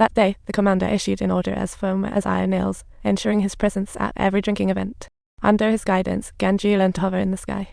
That day, the commander issued an order as firm as iron nails, ensuring his presence at every drinking event. Under his guidance, Ganju learned to hover in the sky.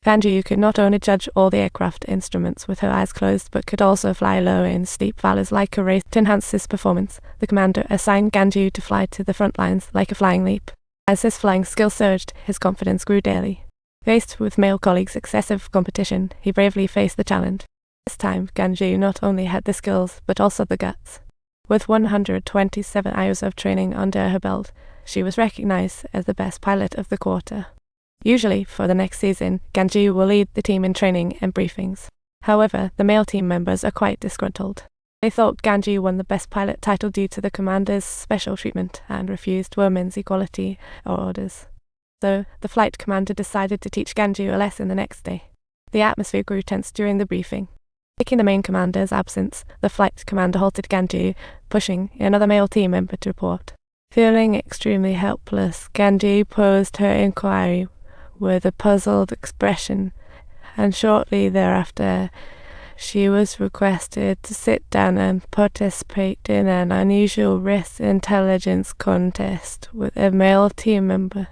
Ganju could not only judge all the aircraft instruments with her eyes closed, but could also fly low in steep valleys like a race. To enhance his performance, the commander assigned Ganju to fly to the front lines like a flying leap. As his flying skill surged, his confidence grew daily. Faced with male colleagues' excessive competition, he bravely faced the challenge. This time, Ganju not only had the skills, but also the guts. With 127 hours of training under her belt, she was recognized as the best pilot of the quarter. Usually, for the next season, Ganju will lead the team in training and briefings. However, the male team members are quite disgruntled. They thought Ganju won the best pilot title due to the commander's special treatment and refused women's equality orders. So, the flight commander decided to teach Ganju a lesson the next day. The atmosphere grew tense during the briefing. Taking the main commander's absence, the flight commander halted Ganju, pushing another male team member to report. Feeling extremely helpless, Ganju posed her inquiry with a puzzled expression, and shortly thereafter, she was requested to sit down and participate in an unusual race intelligence contest with a male team member.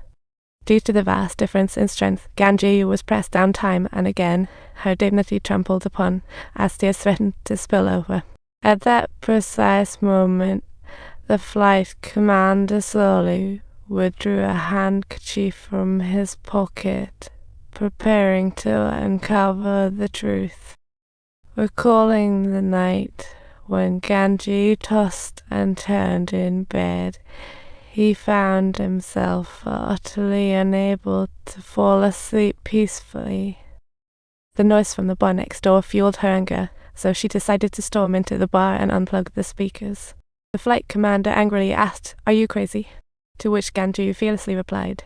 Due to the vast difference in strength, Ganju was pressed down time and again, her dignity trampled upon, as tears threatened to spill over. At that precise moment, the flight commander slowly withdrew a handkerchief from his pocket, preparing to uncover the truth. Recalling the night when Ganju tossed and turned in bed, he found himself utterly unable to fall asleep peacefully. The noise from the bar next door fueled her anger, so she decided to storm into the bar and unplug the speakers. The flight commander angrily asked, "Are you crazy?" To which Ganju fearlessly replied.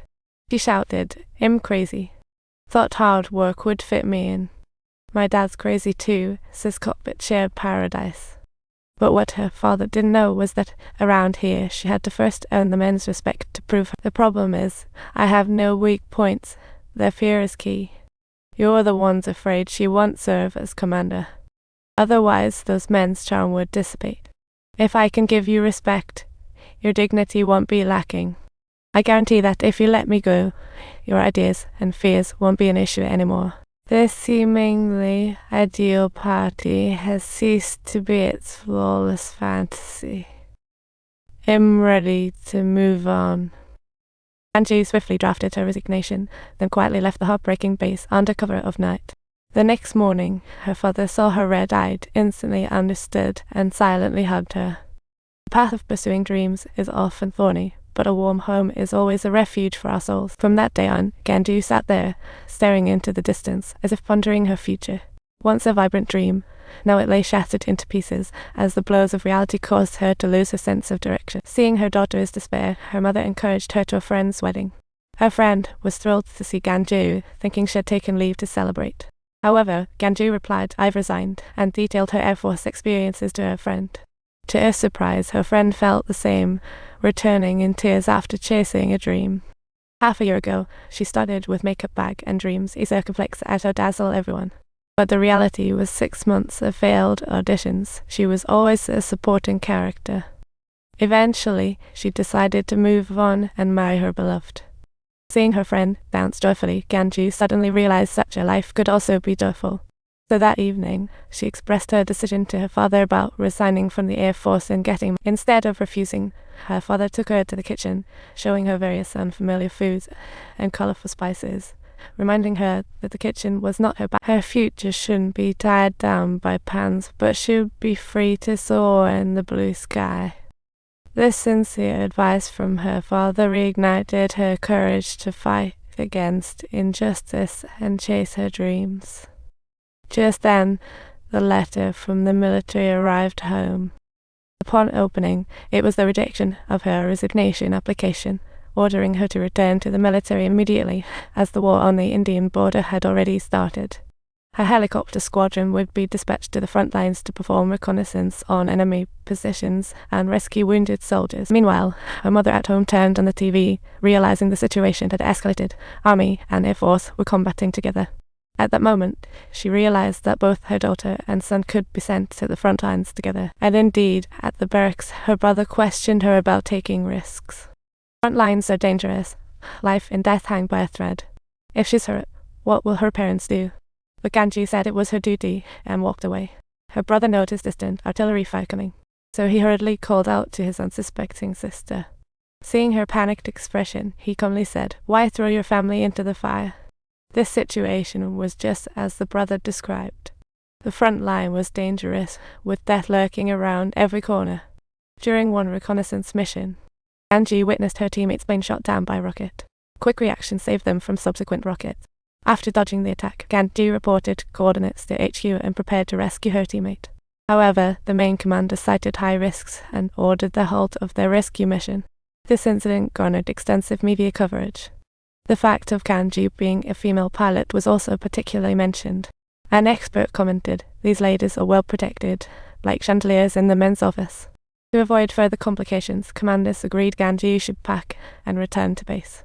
She shouted, "I'm crazy. Thought hard work would fit me in. My dad's crazy too, says cockpit shared paradise." But what her father didn't know was that around here she had to first earn the men's respect to prove her. The problem is, I have no weak points. Their fear is key. You're the ones afraid she won't serve as commander. Otherwise, those men's charm would dissipate. If I can give you respect, your dignity won't be lacking. I guarantee that if you let me go, your ideas and fears won't be an issue anymore. This seemingly ideal party has ceased to be its flawless fantasy. I'm ready to move on. Ganju swiftly drafted her resignation, then quietly left the heartbreaking base under cover of night. The next morning, her father saw her red-eyed, instantly understood, and silently hugged her. The path of pursuing dreams is often thorny, but a warm home is always a refuge for our souls. From that day on, Ganju sat there, staring into the distance, as if pondering her future. Once a vibrant dream, now it lay shattered into pieces, as the blows of reality caused her to lose her sense of direction. Seeing her daughter's despair, her mother encouraged her to a friend's wedding. Her friend was thrilled to see Ganju, thinking she had taken leave to celebrate. However, Ganju replied, "I've resigned," and detailed her Air Force experiences to her friend. To her surprise, her friend felt the same, returning in tears after chasing a dream. Half a year ago, she started with makeup bag and dreams, a circumflex that would dazzle everyone. But the reality was 6 months of failed auditions. She was always a supporting character. Eventually, she decided to move on and marry her beloved. Seeing her friend bounce joyfully, Ganju suddenly realized such a life could also be joyful. So that evening, she expressed her decision to her father about resigning from the Air Force and getting. Instead of refusing, her father took her to the kitchen, showing her various unfamiliar foods and colorful spices, reminding her that the kitchen was not her bag. Her future shouldn't be tied down by pans, but should be free to soar in the blue sky. This sincere advice from her father reignited her courage to fight against injustice and chase her dreams. Just then, the letter from the military arrived home. Upon opening, it was the rejection of her resignation application, ordering her to return to the military immediately, as the war on the Indian border had already started. Her helicopter squadron would be dispatched to the front lines to perform reconnaissance on enemy positions and rescue wounded soldiers. Meanwhile, her mother at home turned on the TV, realizing the situation had escalated. Army and Air Force were combating together. At that moment, she realized that both her daughter and son could be sent to the front lines together, and indeed, at the barracks, her brother questioned her about taking risks. Front lines are dangerous. Life and death hang by a thread. If she's hurt, what will her parents do? But Ganji said it was her duty and walked away. Her brother noticed distant artillery fire coming, so he hurriedly called out to his unsuspecting sister. Seeing her panicked expression, he calmly said, "Why throw your family into the fire?" This situation was just as the brother described. The front line was dangerous, with death lurking around every corner. During one reconnaissance mission, Ganji witnessed her teammates being shot down by a rocket. Quick reaction saved them from subsequent rockets. After dodging the attack, Ganji reported coordinates to HQ and prepared to rescue her teammate. However, the main commander cited high risks and ordered the halt of their rescue mission. This incident garnered extensive media coverage. The fact of Ganji being a female pilot was also particularly mentioned. An expert commented, "These ladies are well protected, like chandeliers in the men's office." To avoid further complications, commanders agreed Ganji should pack and return to base.